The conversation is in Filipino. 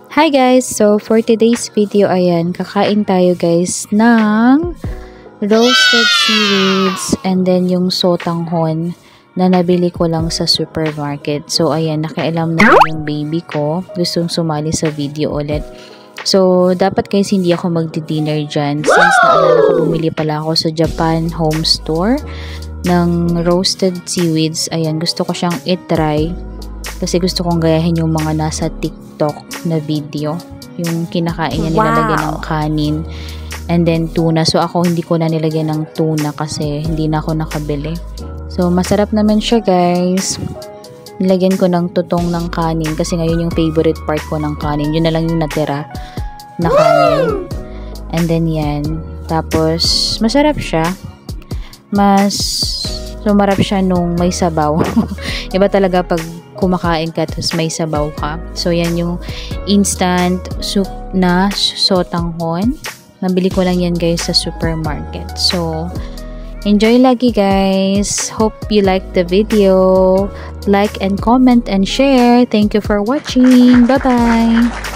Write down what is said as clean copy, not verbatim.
Hi guys! So for today's video, ayan, kakain tayo guys ng roasted seaweeds and then yung sotanghon na nabili ko lang sa supermarket. So ayan, nakialam na yung baby ko. Gustong sumali sa video ulit. So dapat guys hindi ako magdi-dinner dyan since naalala ko bumili pala ako sa Japan Home Store ng roasted seaweeds. Ayan, gusto ko siyang i-try. Kasi gusto kong gayahin yung mga nasa TikTok na video. Yung kinakain niya, nilalagyan ng kanin. And then tuna. So ako hindi ko na nilagyan ng tuna kasi hindi na ako nakabili. So masarap naman siya guys. Nilagyan ko ng tutong ng kanin. Kasi ngayon yung favorite part ko ng kanin. Yun na lang yung natira na kanin. And then yan. Tapos masarap siya. Mas sumarap siya nung may sabaw. Iba talaga pag kumakain ka tapos may sabaw ka. So yan yung instant soup na sotanghon. Nabili ko lang yan guys sa supermarket. So enjoy lagi guys. Hope you like the video. Like and comment and share. Thank you for watching. Bye bye.